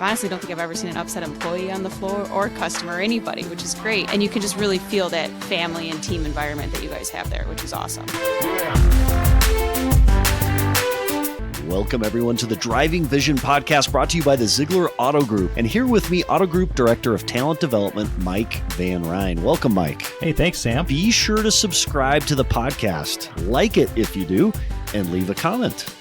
honestly don't think I've ever seen an upset employee on the floor or customer or anybody, which is great. And you can just really feel that family and team environment that you guys have there, which is awesome. Welcome, everyone, to the Driving Vision podcast brought to you by the Zeigler Auto Group. And here with me, Auto Group Director of Talent Development, Mike Van Ryn. Welcome, Mike. Hey, thanks, Sam. Be sure to subscribe to the podcast, like it if you do, and leave a comment.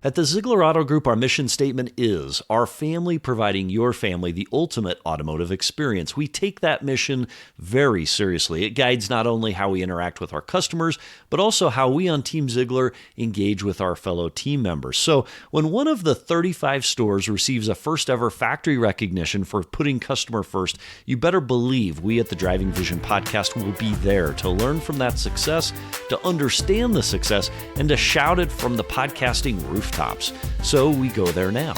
At the Zeigler Auto Group, our mission statement is our family providing your family the ultimate automotive experience. We take that mission very seriously. It guides not only how we interact with our customers, but also how we on Team Zeigler engage with our fellow team members. So when one of the 35 stores receives a first ever factory recognition for putting customer first, you better believe we at the Driving Vision podcast will be there to learn from that success, to understand the success, and to shout it from the podcasting rooftops. So we go there now.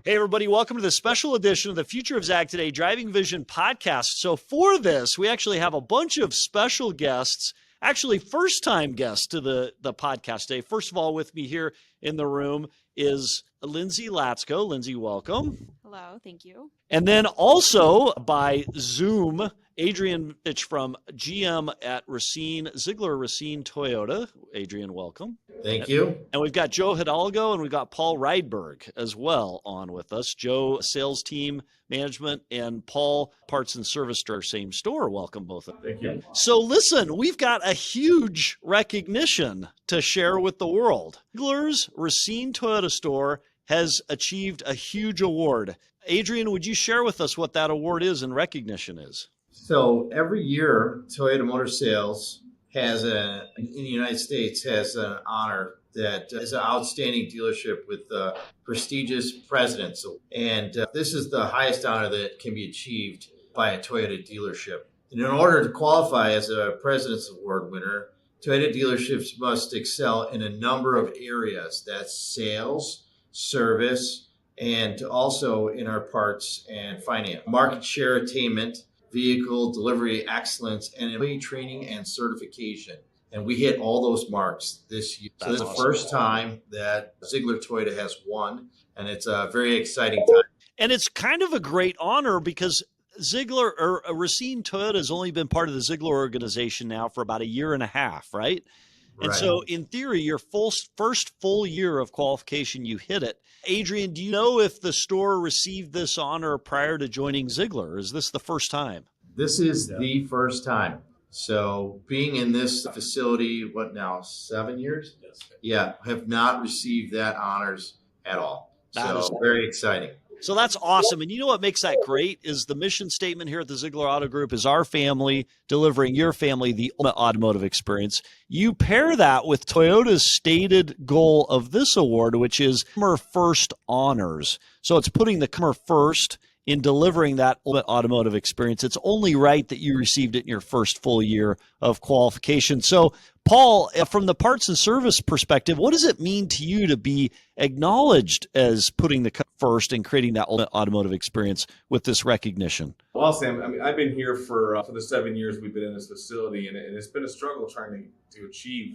Hey, everybody, welcome to the special edition of the Future of Zag Today Driving Vision podcast. So for this, we actually have a bunch of special guests, actually first-time guests to the podcast today. First of all, with me here in the room is Lindsay Latsko. Lindsay, welcome. Hello, thank you. And then also by Zoom, Adrian Fitch from GM at Zeigler Racine Toyota. Adrian, welcome. Thank you. And we've got Joe Hidalgo and we've got Paul Rydberg as well on with us. Joe, sales team management, and Paul, parts and service to our same store. Welcome, both of them. Thank you. So listen, we've got a huge recognition to share with the world. Zeigler's Racine Toyota store has achieved a huge award. Adrian, would you share with us what that award is and recognition is? So every year, Toyota Motor Sales in the United States has an honor that is an outstanding dealership with the prestigious President's. And this is the highest honor that can be achieved by a Toyota dealership. And in order to qualify as a President's Award winner, Toyota dealerships must excel in a number of areas. That's sales, service, and also in our parts and finance. Market share attainment, vehicle delivery excellence, and employee training and certification. And we hit all those marks this year. So this is the first time that Zeigler Toyota has won, and it's a very exciting time. And it's kind of a great honor because Zeigler or Racine Toyota has only been part of the Zeigler organization now for about a year and a half, right? And so in theory, your first full year of qualification, you hit it. Adrian, do you know if the store received this honor prior to joining Zeigler? Or is this the first time? This is the first time. So being in this facility, 7 years? Yes. Yeah, have not received that honors at all. So very exciting. So that's awesome. And you know what makes that great is the mission statement here at the Zeigler Auto Group is our family delivering your family the ultimate automotive experience. You pair that with Toyota's stated goal of this award, which is customer first honors. So it's putting the customer first in delivering that ultimate automotive experience. It's only right that you received it in your first full year of qualification. So Paul, from the parts and service perspective, what does it mean to you to be acknowledged as putting the first and creating that ultimate automotive experience with this recognition? Well, Sam, I mean, I've been here for the 7 years we've been in this facility, and it's been a struggle trying to achieve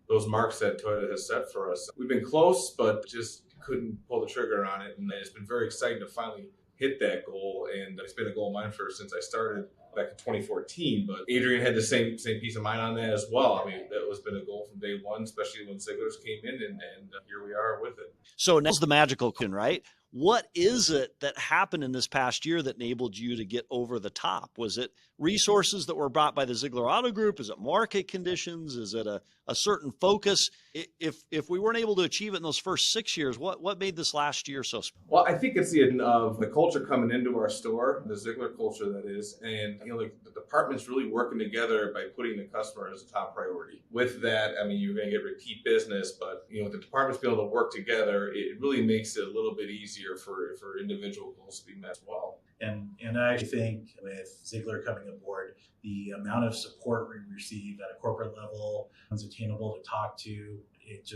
those marks that Toyota has set for us. We've been close, but just couldn't pull the trigger on it, and it's been very exciting to finally hit that goal, and it's been a goal of mine since I started back in 2014. But Adrian had the same peace of mind on that as well. I mean, that was been a goal from day one, especially when Zeigler's came in, and here we are with it. So now's the magical question, right? What is it that happened in this past year that enabled you to get over the top? Was it resources that were brought by the Zeigler Auto Group? Is it market conditions? Is it a certain focus? If we weren't able to achieve it in those first 6 years, what made this last year so special? Well, I think it's the end of the culture coming into our store, the Zeigler culture that is, and the departments really working together by putting the customer as a top priority. With that, I mean, you're going to get repeat business, but with the departments being able to work together, it really makes it a little bit easier for individual goals to be met as well. And I think with Zeigler coming aboard, the amount of support we receive at a corporate level is attainable to talk to. It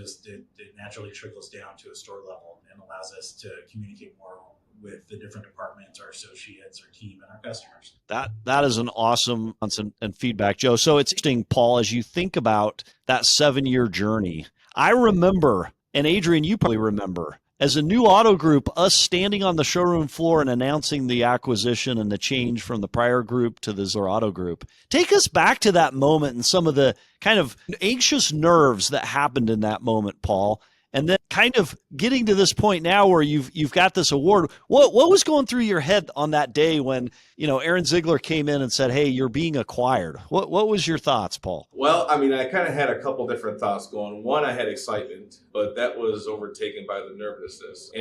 naturally trickles down to a store level and allows us to communicate more with the different departments, our associates, our team, and our customers. That is an awesome answer and feedback, Joe. So it's interesting, Paul, as you think about that 7-year journey. I remember And Adrian, you probably remember, as a new auto group, us standing on the showroom floor and announcing the acquisition and the change from the prior group to the Zeigler Auto Group. Take us back to that moment and some of the kind of anxious nerves that happened in that moment, Paul. And then kind of getting to this point now where you've got this award. What was going through your head on that day when, Aaron Zeigler came in and said, "Hey, you're being acquired"? What was your thoughts, Paul? Well, I mean, I kind of had a couple different thoughts going. One, I had excitement, but that was overtaken by the nervousness.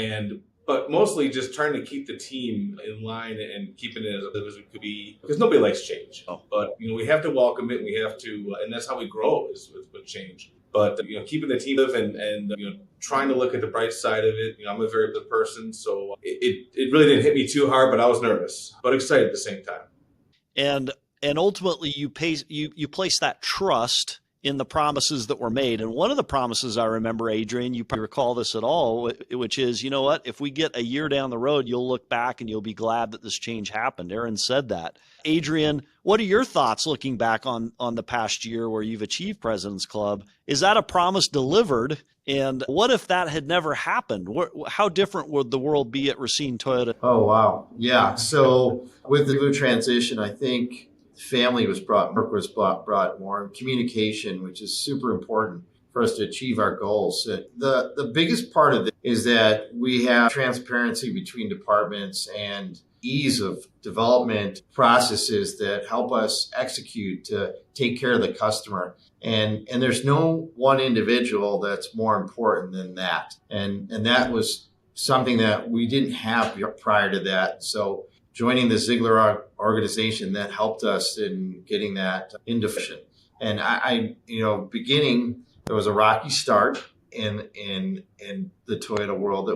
But mostly just trying to keep the team in line and keeping it as it could be, because nobody likes change. But, we have to welcome it, and we have to, and that's how we grow is with change. But, keeping the team and trying to look at the bright side of it. I'm a very good person, so it really didn't hit me too hard, but I was nervous, but excited at the same time. And ultimately you place that trust in the promises that were made. And one of the promises I remember, Adrian, you probably recall this at all, which is, you know what, if we get a year down the road, you'll look back and you'll be glad that this change happened. Aaron said that. Adrian, what are your thoughts looking back on the past year where you've achieved President's Club? Is that a promise delivered? And what if that had never happened? How different would the world be at Racine Toyota? Oh, wow. Yeah. So with the transition, I think family was brought more, communication, which is super important for us to achieve our goals. The biggest part of it is that we have transparency between departments and ease of development processes that help us execute to take care of the customer. And there's no one individual that's more important than that. And that was something that we didn't have prior to that. So joining the Zeigler organization, that helped us in getting that into fruition. And beginning, there was a rocky start in the Toyota world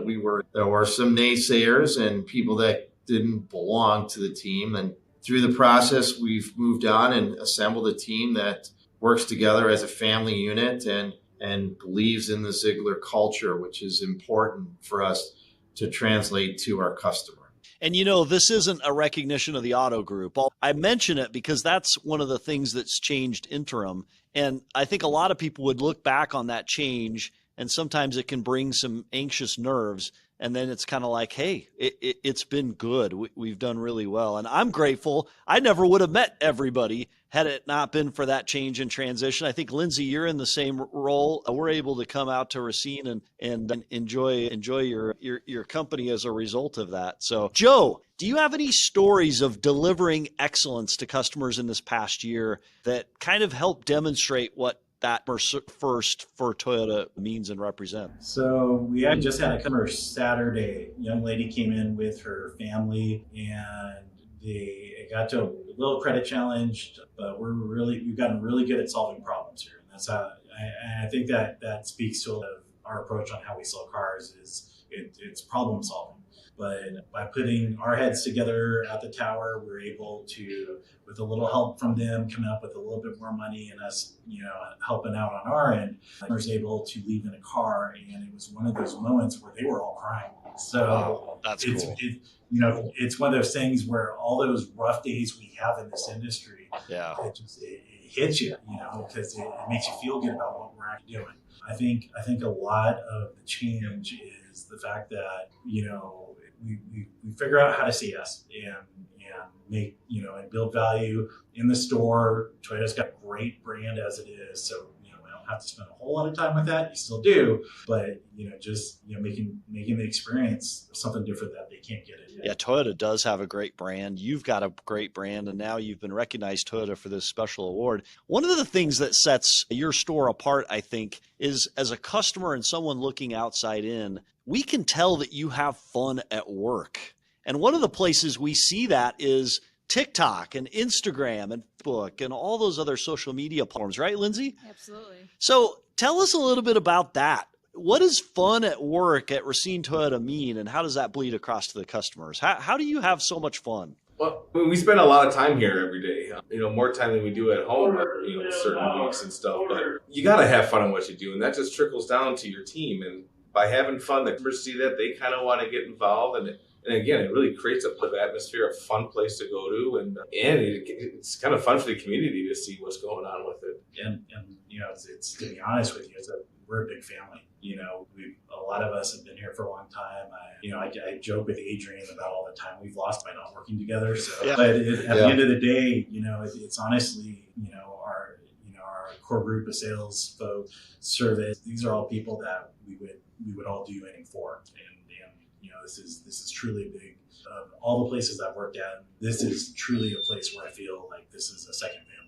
there were some naysayers and people that didn't belong to the team. And through the process, we've moved on and assembled a team that works together as a family unit and believes in the Zeigler culture, which is important for us to translate to our customer. And this isn't a recognition of the auto group. I mention it because that's one of the things that's changed interim. And I think a lot of people would look back on that change, and sometimes it can bring some anxious nerves. And then it's kind of like, hey, it's been good. We've done really well. And I'm grateful. I never would have met everybody had it not been for that change and transition. I think, Lindsay, you're in the same role. We're able to come out to Racine and enjoy your company as a result of that. So, Joe, do you have any stories of delivering excellence to customers in this past year that kind of help demonstrate what that first for Toyota means and represents? So we had just had a customer Saturday. A young lady came in with her family, and they got to a little credit challenged, but we've gotten really good at solving problems here. And that's how I think that speaks to our approach on how we sell cars is it's problem solving. But by putting our heads together at the tower, we're able to, with a little help from them, come up with a little bit more money and us, helping out on our end. I was able to leave in a car, and it was one of those moments where they were all crying. So that's it's cool. It's one of those things where all those rough days we have in this industry, it hits you, because it makes you feel good about what we're actually doing. I think a lot of the change is the fact that, we figure out how to see us and make, and build value in the store. Toyota's got a great brand as it is. So, we don't have to spend a whole lot of time with that. You still do, but, making the experience something different that they can't get it. Yeah, Toyota does have a great brand. You've got a great brand, and now you've been recognized, Toyota, for this special award. One of the things that sets your store apart, I think, is as a customer and someone looking outside in, we can tell that you have fun at work. And one of the places we see that is TikTok and Instagram and Facebook and all those other social media platforms, right, Lindsay? Absolutely. So tell us a little bit about that. What does fun at work at Racine Toyota mean, and how does that bleed across to the customers? How do you have so much fun? Well, we spend a lot of time here every day, more time than we do at home, certain weeks and stuff. But you got to have fun in what you do, and that just trickles down to your team. And by having fun, the customers see that, they kind of want to get involved. And again, it really creates a atmosphere, a fun place to go to. And it's kind of fun for the community to see what's going on with it. And it's to be honest with you, we're a big family. A lot of us have been here for a long time. I joke with Adrian about all the time we've lost by not working together. So, Yeah. but at the end of the day, it's honestly, our core group of sales folks, service. These are all people that we would all do anything for. And this is truly a big. All the places I've worked at, this is truly a place where I feel like this is a second family.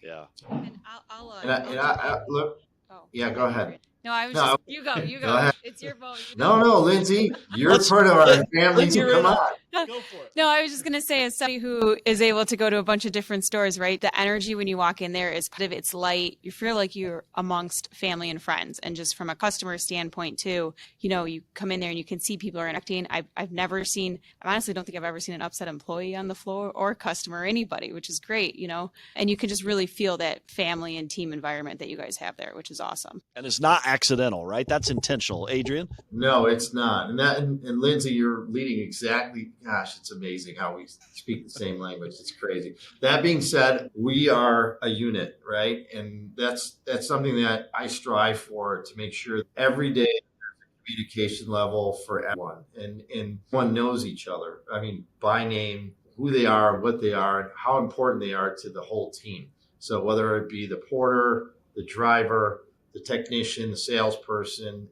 Yeah. And I look. Oh, Yeah, go ahead. No, I was No. just, you go. Go ahead. It's your vote. No, Lindsay, you're part of our family. Come on. Go for it. No, I was just going to say, as somebody who is able to go to a bunch of different stores, right? The energy when you walk in there is positive. It's light. You feel like you're amongst family and friends. And just from a customer standpoint too, you come in there and you can see people are interacting. I honestly don't think I've ever seen an upset employee on the floor or customer or anybody, which is great, and you can just really feel that family and team environment that you guys have there, which is awesome. And it's not accidental, right? That's intentional. Adrian? No, it's not. And Lindsay, you're leading exactly. Gosh, it's amazing how we speak the same language. It's crazy. That being said, we are a unit, right? And that's something that I strive for, to make sure every day there's a communication level for everyone, and everyone knows each other. I mean, by name, who they are, what they are, and how important they are to the whole team. So whether it be the porter, the driver, the technician, the salesperson,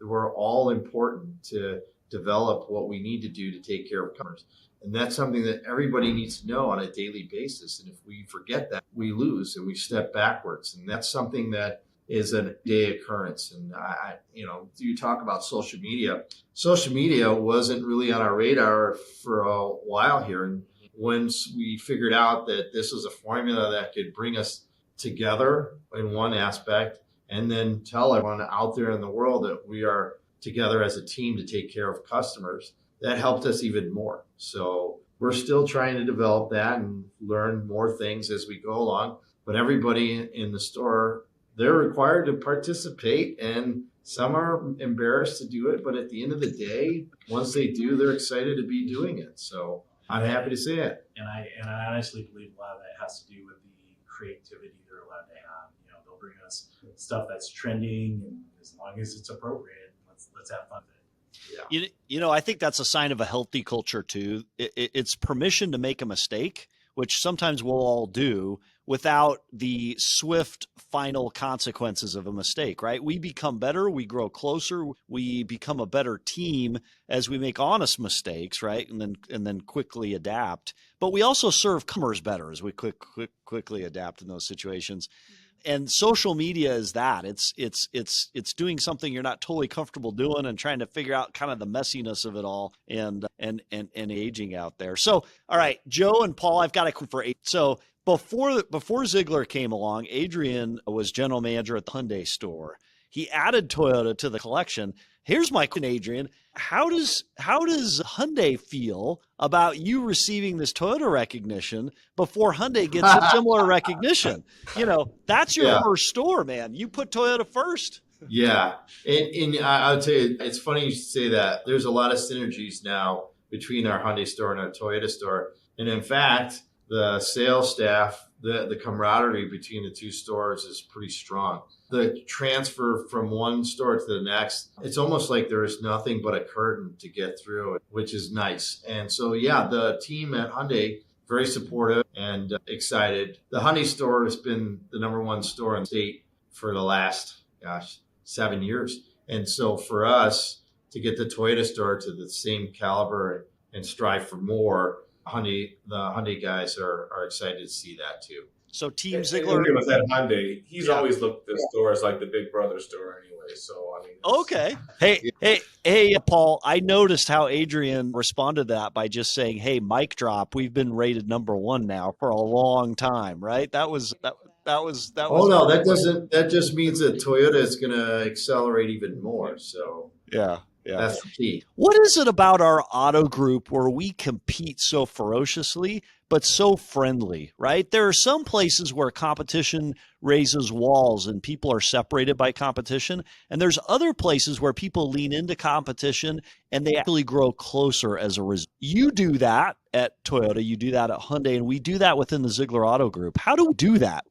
we're all important to develop what we need to do to take care of customers. And that's something that everybody needs to know on a daily basis. And if we forget that, we lose and we step backwards. And that's something that is a day occurrence. And you talk about social media. Social media wasn't really on our radar for a while here. And once we figured out that this was a formula that could bring us together in one aspect, and then tell everyone out there in the world that we are together as a team to take care of customers, that helped us even more. So we're still trying to develop that and learn more things as we go along. But everybody in the store, they're required to participate, and some are embarrassed to do it. But at the end of the day, once they do, they're excited to be doing it. So I'm happy to say it. And I honestly believe a lot of that has to do with the creativity they're allowed to have. They'll bring us stuff that's trending, and as long as it's appropriate, let's have fun with it. Yeah. I think that's a sign of a healthy culture too. It's permission to make a mistake, which sometimes we'll all do, without the swift final consequences of a mistake, right? We become better, we grow closer, we become a better team as we make honest mistakes, right? And then quickly adapt. But we also serve customers better as we quickly adapt in those situations. And social media is that. It's doing something you're not totally comfortable doing and trying to figure out kind of the messiness of it all and aging out there. So, all right, Joe and Paul, I've got a question for eight. So before Zeigler came along, Adrian was general manager at the Hyundai store. He added Toyota to the collection. Here's my question, Adrian. How does Hyundai feel about you receiving this Toyota recognition before Hyundai gets a similar recognition? That's your first store, man. You put Toyota first. Yeah. And I'll tell you, it's funny you should say that. There's a lot of synergies now between our Hyundai store and our Toyota store. And in fact, the sales staff, the camaraderie between the two stores is pretty strong. The transfer from one store to the next, it's almost like there is nothing but a curtain to get through, which is nice. And so, the team at Hyundai, very supportive and excited. The Hyundai store has been the number one store in the state for the last, 7 years. And so for us to get the Toyota store to the same caliber and strive for more, the Hyundai guys are excited to see that too. So Team And Zeigler with that Hyundai, he's always looked at the store as like the big brother store anyway. So I mean, Okay. Hey, Paul, I noticed how Adrian responded to that by just saying, "Hey, mic drop. We've been rated number one now for a long time," right? That was. Oh no, that just means that Toyota is going to accelerate even more. So Yeah. that's the key. What is it about our auto group where we compete so ferociously, but so friendly, right? There are some places where competition raises walls and people are separated by competition. And there's other places where people lean into competition and they actually grow closer as a result. You do that at Toyota, you do that at Hyundai, and we do that within the Zeigler Auto Group. How do we do that?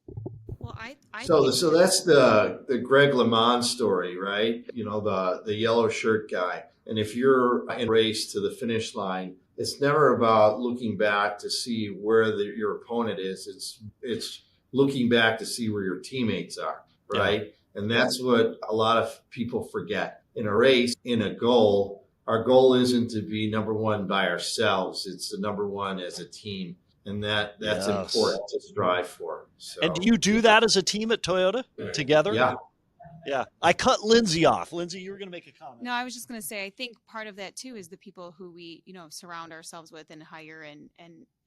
Well, So that's the Greg LeMond story, right? You know, the yellow shirt guy. And if you're in a race to the finish line, it's never about looking back to see where your opponent is. It's looking back to see where your teammates are, right? Yeah. And that's what a lot of people forget. In a race, in a goal, our goal isn't to be number one by ourselves. It's the number one as a team. And that's important to strive for. So, and do you do that as a team at Toyota together? Yeah. Yeah. I cut Lindsay off. Lindsay, you were going to make a comment. No, I was just going to say, I think part of that too is the people who we, surround ourselves with and hire and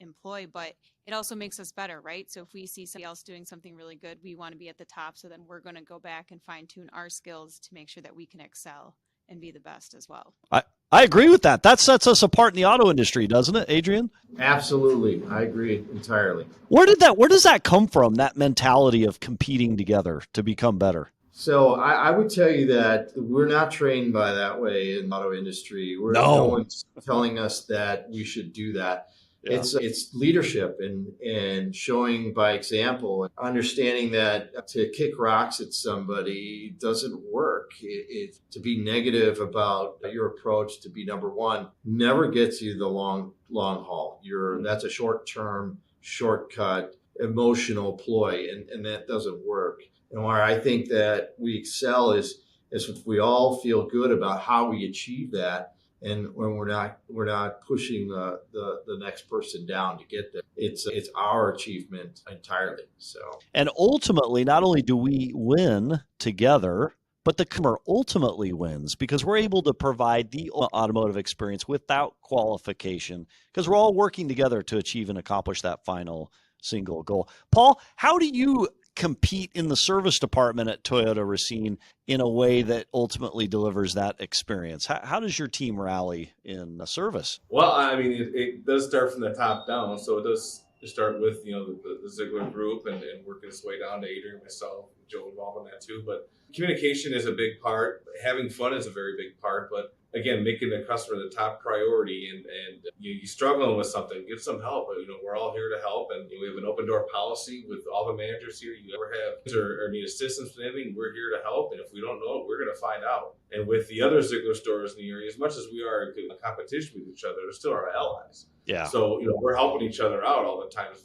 employ, but it also makes us better, right? So if we see somebody else doing something really good, we want to be at the top. So then we're going to go back and fine tune our skills to make sure that we can excel and be the best as well. I agree with that. That sets us apart in the auto industry, doesn't it, Adrian? Absolutely. I agree entirely. Where does that come from, that mentality of competing together to become better? So I would tell you that we're not trained by that way in the auto industry. No one's telling us that we should do that. Yeah. It's leadership and showing by example, understanding that to kick rocks at somebody doesn't work. To be negative about your approach to be number one never gets you the long haul. That's a short-term, shortcut, emotional ploy, and that doesn't work. And where I think that we excel is if we all feel good about how we achieve that. And when we're not pushing the next person down to get there, it's our achievement entirely. So, and ultimately, not only do we win together, but the customer ultimately wins because we're able to provide the automotive experience without qualification because we're all working together to achieve and accomplish that final single goal. Paul, how do you compete in the service department at Toyota Racine in a way that ultimately delivers that experience? How does your team rally in service? Well, I mean, it does start from the top down. So it does start with, the Zeigler group and working its way down to Adrian, myself, Joe involved in that too. But communication is a big part. Having fun is a very big part. But again, making the customer the top priority and you struggling with something, get some help. We're all here to help, and we have an open door policy with all the managers here. You ever have or need assistance with anything, we're here to help. And if we don't know it, we're going to find out. And with the other Zeigler stores in the area, as much as we are in competition with each other, they're still our allies. Yeah. So, we're helping each other out all the time. And,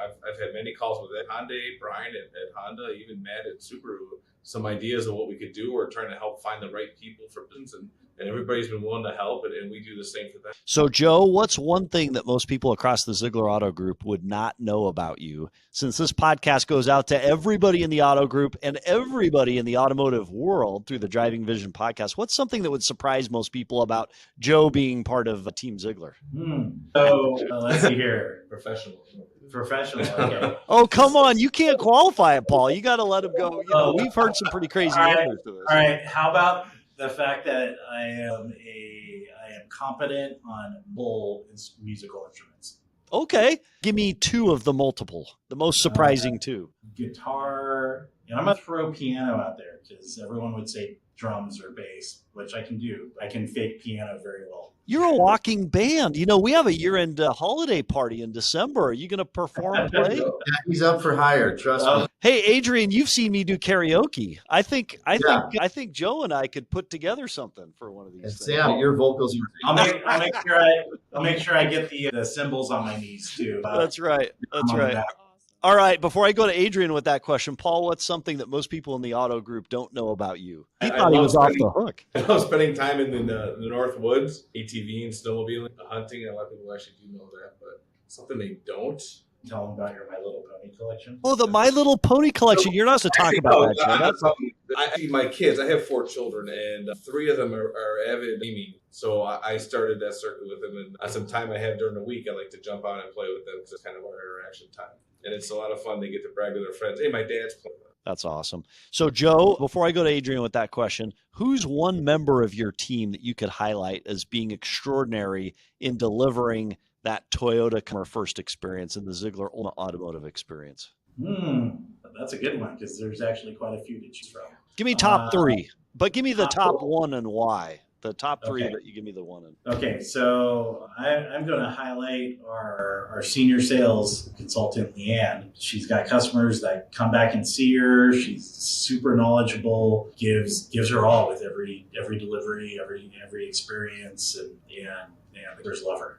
I've had many calls with Ed Honda, Brian at Honda, even Matt at Subaru, some ideas of what we could do. We're trying to help find the right people for business, and everybody's been willing to help, and we do the same for them. So, Joe, what's one thing that most people across the Zeigler Auto Group would not know about you? Since this podcast goes out to everybody in the auto group and everybody in the automotive world through the Driving Vision podcast, what's something that would surprise most people about Joe being part of Team Zeigler? So, let's see here. Professional. Okay. Oh, come on. You can't qualify it, Paul. You got to let him go. We've heard some pretty crazy numbers to this. All right. How about the fact that I am competent on multiple musical instruments? Okay. Give me two of the multiple, the most surprising two. Guitar, and I'm going to throw piano out there because everyone would say drums or bass, which I can do. I can fake piano very well. You're a walking band. We have a year-end holiday party in December. Are you going to perform and play? He's up for hire. Trust me. Hey, Adrian, you've seen me do karaoke. I think Joe and I could put together something for one of these. Sam, your vocals. I'll make sure I get the cymbals on my knees too. That's right. That's right. All right. Before I go to Adrian with that question, Paul, what's something that most people in the auto group don't know about you? He thought he was off the hook. I love spending time in the North Woods, ATV and snowmobiling, hunting. A lot of people actually do know that, but something they don't. Tell them about your My Little Pony collection. Oh, the My Little Pony collection. You're not supposed to talk about that. I see my kids. I have 4 children, and 3 of them are avid gaming. So I started that circuit with them, and some time I have during the week, I like to jump out and play with them because it's kind of our interaction time. And it's a lot of fun. They get to brag to their friends. Hey, my dad's playing. That's awesome. So, Joe, before I go to Adrian with that question, who's one member of your team that you could highlight as being extraordinary in delivering that Toyota first experience and the Zeigler automotive experience? That's a good one because there's actually quite a few to choose from. Give me top 3, but give me the top 1 and why. The top three, Okay. but you give me the one. Okay, so I'm going to highlight our senior sales consultant, Leanne. She's got customers that come back and see her. She's super knowledgeable, gives her all with every delivery, every experience, and the customers love her.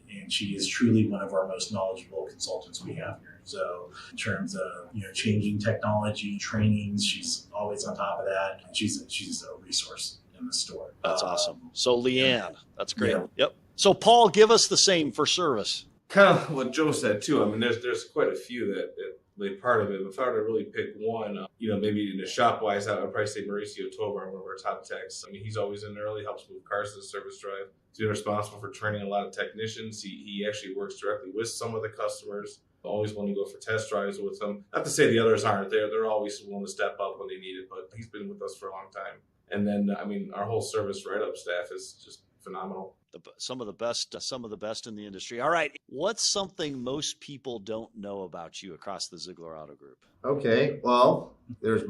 And she is truly one of our most knowledgeable consultants we have here. So in terms of changing technology, trainings, she's always on top of that. And she's a resource in the store. That's awesome. So Leanne, that's great. Yeah. Yep. So Paul, give us the same for service. Kind of what Joe said too. I mean, there's quite a few that play part of it. If I were to really pick one, maybe in the shop wise, I would probably say Mauricio Tovar, one of our top techs. I mean, he's always in early, helps move cars to the service drive. He's responsible for training a lot of technicians. He actually works directly with some of the customers. Always willing to go for test drives with them. Not to say the others aren't there. They're always willing to step up when they need it, but he's been with us for a long time. And then, our whole service write-up staff is just phenomenal. Some of the best in the industry. All right. What's something most people don't know about you across the Zeigler Auto Group? Okay, well, there's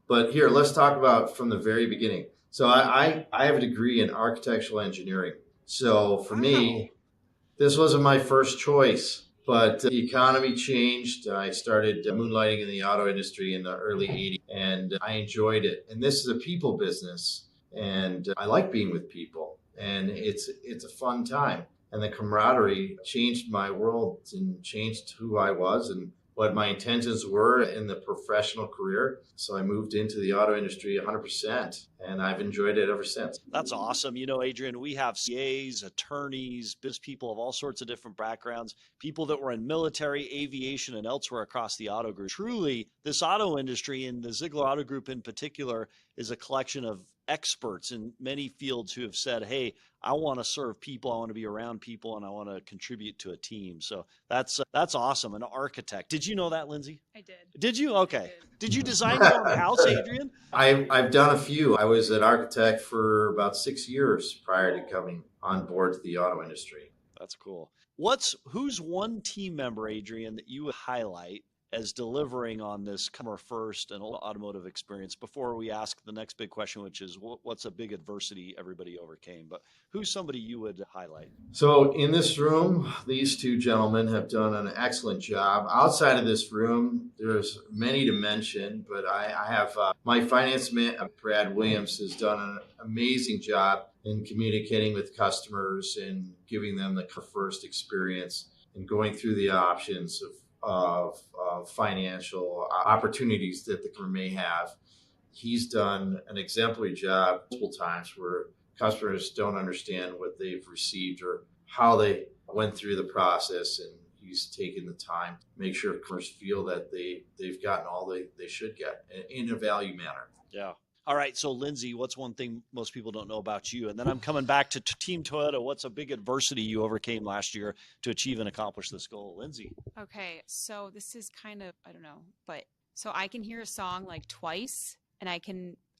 but here, let's talk about from the very beginning. So I have a degree in architectural engineering. So for me, this wasn't my first choice, but the economy changed. I started moonlighting in the auto industry in the early 80s, and I enjoyed it. And this is a people business, and I like being with people, and it's a fun time. And the camaraderie changed my world and changed who I was and what my intentions were in the professional career. So I moved into the auto industry 100%, and I've enjoyed it ever since. That's awesome. Adrian, we have CAs, attorneys, business people of all sorts of different backgrounds, people that were in military, aviation, and elsewhere across the auto group. Truly, this auto industry, and the Zeigler Auto Group in particular, is a collection of experts in many fields who have said, hey, I want to serve people, I want to be around people, and I want to contribute to a team. So that's awesome. An architect. Did you know that, Lindsay? I did. Did you? Okay. Did you design your own house, Adrian? I've done a few. I was an architect for about 6 years prior to coming on board to the auto industry. That's cool. Who's one team member, Adrian, that you would highlight as delivering on this customer first and automotive experience before we ask the next big question, which is what's a big adversity everybody overcame? But who's somebody you would highlight? So in this room, these two gentlemen have done an excellent job. Outside of this room, there's many to mention, but I have my finance man, Brad Williams, has done an amazing job in communicating with customers and giving them the first experience and going through the options of financial opportunities that the customer may have. He's done an exemplary job multiple times where customers don't understand what they've received or how they went through the process, and he's taken the time to make sure customers feel that they've gotten all they should get in a value manner. Yeah. All right. So Lindsay, what's one thing most people don't know about you? And then I'm coming back to Team Toyota. What's a big adversity you overcame last year to achieve and accomplish this goal? Lindsay. Okay. So this is kind of, I don't know, but so I can hear a song like twice and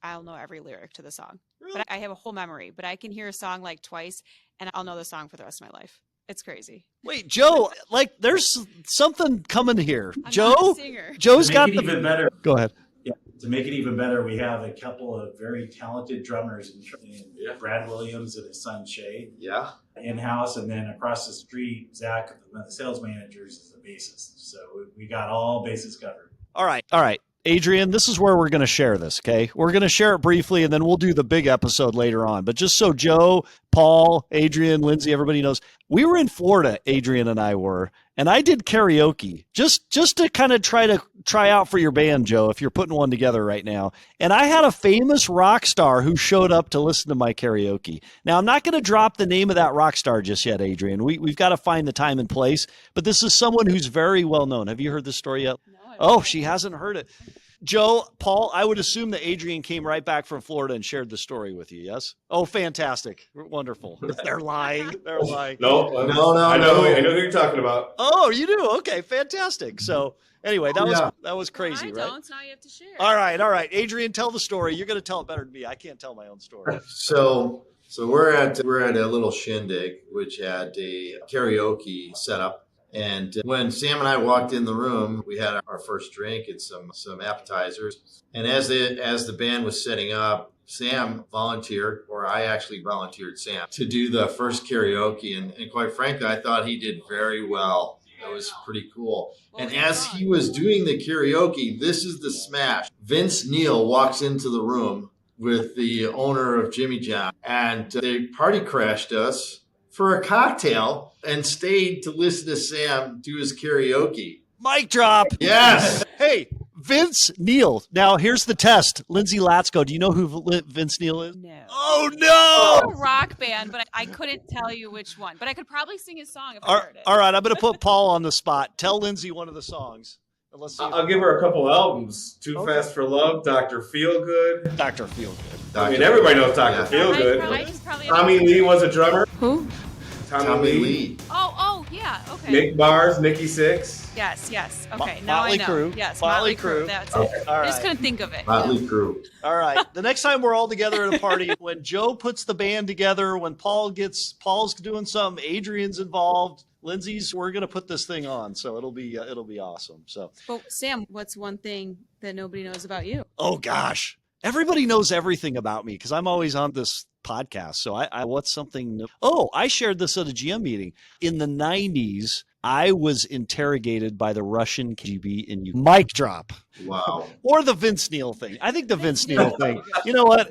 I'll know every lyric to the song. Really? But I have a whole memory, but I can hear a song like twice and I'll know the song for the rest of my life. It's crazy. Wait, Joe, there's something coming here. I'm Joe, not a singer. Joe's To got make it even better. Go ahead. Yeah, to make it even better, we have a couple of very talented drummers in Brad Williams and his son Shay. Yeah. In-house, and then across the street, Zach, one of the sales managers, is the bassist. So we got all bases covered. All right. Adrian, this is where we're going to share this, okay? We're going to share it briefly, and then we'll do the big episode later on. But just so Joe, Paul, Adrian, Lindsay, everybody knows, we were in Florida, Adrian and I were, and I did karaoke just to kind of try out for your band, Joe, if you're putting one together right now. And I had a famous rock star who showed up to listen to my karaoke. Now, I'm not going to drop the name of that rock star just yet, Adrian. We've got to find the time and place, but this is someone who's very well known. Have you heard this story yet? No, Oh, she hasn't heard it. Joe, Paul, I would assume that Adrian came right back from Florida and shared the story with you, yes? Oh, fantastic. Wonderful. They're lying. No, No. I know who you're talking about. Oh, you do? Okay, fantastic. So anyway, that was crazy, well, I right? don't. Now you have to share. All right. Adrian, tell the story. You're going to tell it better than me. I can't tell my own story. So we're at a little shindig which had a karaoke set up, And when Sam and I walked in the room, we had our first drink and some appetizers. And as the band was setting up, Sam volunteered, or I actually volunteered Sam, to do the first karaoke. And quite frankly, I thought he did very well. That was pretty cool. And as he was doing the karaoke, this is the smash. Vince Neil walks into the room with the owner of Jimmy John, and they party crashed us for a cocktail and stayed to listen to Sam do his karaoke. Mic drop. Yes. Hey, Vince Neil. Now, here's the test. Lindsay Latsko, do you know who Vince Neil is? No. Oh, no. A rock band, but I couldn't tell you which one. But I could probably sing his song if I heard it. All right, I'm going to put Paul on the spot. Tell Lindsay one of the songs. And let's see. I'll give her a couple albums. Too Fast for Love, Dr. Feelgood. Dr. Feelgood. I mean, everybody knows Dr. Feelgood. Tommy Lee was a drummer. Who? Tommy Lee. Oh, yeah. Okay. Nick Bars, Nikki Sixx. Yes. Okay, now Motley I know. Crue. Yes, Motley Motley Crue. Crue. That's Okay. it. All I just right. couldn't think of it. Motley Crue. All right. The next time we're all together at a party, when Joe puts the band together, when Paul's doing something, Adrian's involved, Lindsay's, we're going to put this thing on. So it'll be awesome. So, But Sam, what's one thing that nobody knows about you? oh gosh, everybody knows everything about me because I'm always on this podcast. So I what's something new? Oh, I shared this at a GM meeting. In the 90s, I was interrogated by the Russian KGB in Ukraine. Mic drop. Wow. Or the Vince Neil thing. I think the Vince Neil thing. You know what?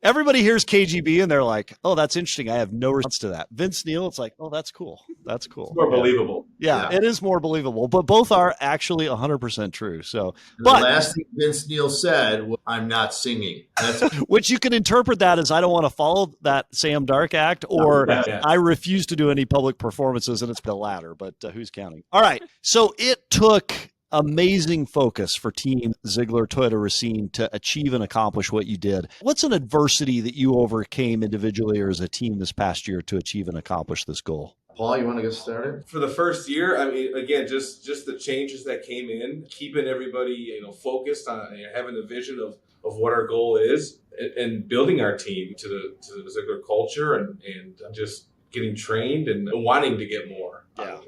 Everybody hears KGB and they're like, oh, that's interesting. I have no response to that. Vince Neil, it's like, oh, that's cool. That's cool. It's more believable. Yeah, it is more believable. But both are actually 100% true. So, The last thing Vince Neil said was, I'm not singing. That's which you can interpret that as I don't want to follow that Sam Dark act, or Yeah. I refuse to do any public performances, and it's the latter. But who's counting? All right. So it took amazing focus for Team Zeigler Toyota Racine to achieve and accomplish what you did. What's an adversity that you overcame individually or as a team this past year to achieve and accomplish this goal? Paul, you want to get started? For the first year, I mean, again, just the changes that came in, keeping everybody, focused on having a vision of what our goal is, and building our team to the Zeigler culture, and just getting trained and wanting to get more. Yeah.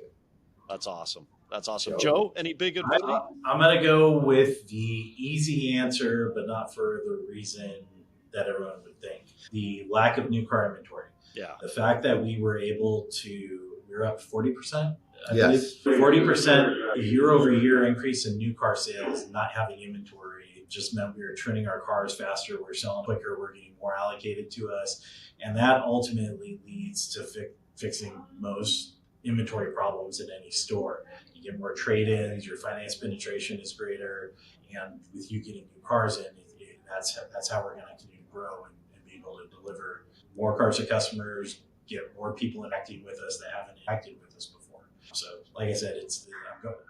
That's awesome. That's awesome. Joe? Joe, any big adversity? I'm going to go with the easy answer, but not for the reason that everyone would think. The lack of new car inventory. Yeah. The fact that we were up 40%. Yes. 40% year over year increase in new car sales, not having inventory. It just meant we were turning our cars faster, we're selling quicker, we're getting more allocated to us. And that ultimately leads to fixing most inventory problems in any store. You get more trade-ins, your finance penetration is greater, and with you getting new cars in, that's how we're going to continue to grow and be able to deliver more cars to customers, get more people interacting with us that haven't interacted with us before. So, like I said,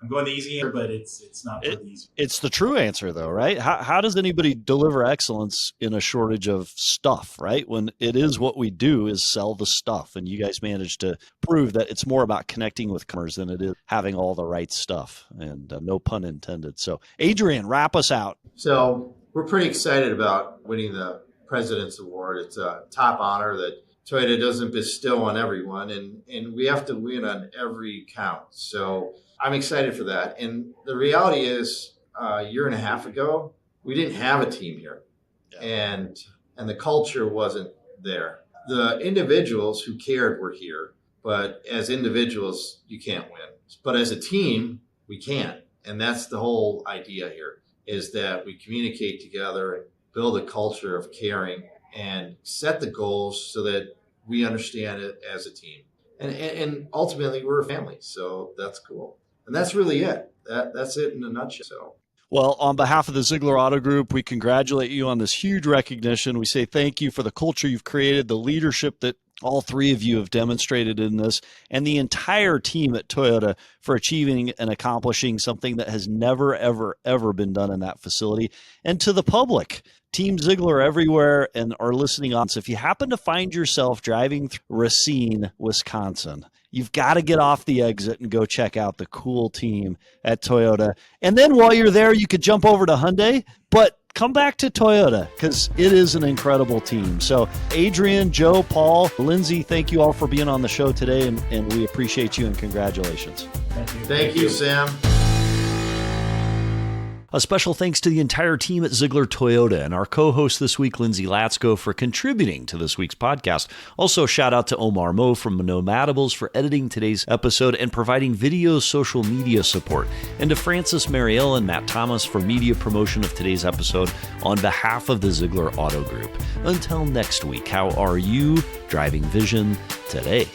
I'm going the easy answer, but it's not for the easy. It's the true answer, though, right? How does anybody deliver excellence in a shortage of stuff, right? When it is what we do is sell the stuff, and you guys managed to prove that it's more about connecting with customers than it is having all the right stuff, and no pun intended. So, Adrian, wrap us out. So we're pretty excited about winning the President's Award. It's a top honor that Toyota doesn't bestow on everyone, and we have to win on every count. So I'm excited for that. And the reality is, a year and a half ago, we didn't have a team here, and the culture wasn't there. The individuals who cared were here, but as individuals, you can't win. But as a team, we can. And that's the whole idea here, is that we communicate together and build a culture of caring and set the goals so that we understand it as a team. And ultimately, we're a family, so that's cool. And that's really it. That's it in a nutshell. So. Well, on behalf of the Zeigler Auto Group, we congratulate you on this huge recognition. We say thank you for the culture you've created, the leadership that all three of you have demonstrated in this, and the entire team at Toyota for achieving and accomplishing something that has never, ever, ever been done in that facility. And to the public, Team Zeigler everywhere and are listening on. So if you happen to find yourself driving through Racine, Wisconsin, you've got to get off the exit and go check out the cool team at Toyota. And then while you're there, you could jump over to Hyundai, but come back to Toyota because it is an incredible team. So Adrian, Joe, Paul, Lindsay, thank you all for being on the show today, and we appreciate you and congratulations. Thank you, Sam. A special thanks to the entire team at Zeigler Toyota and our co-host this week, Lindsay Latsko, for contributing to this week's podcast. Also, shout out to Omar Moe from Nomadables for editing today's episode and providing video social media support. And to Francis Mariel and Matt Thomas for media promotion of today's episode on behalf of the Zeigler Auto Group. Until next week, how are you driving vision today?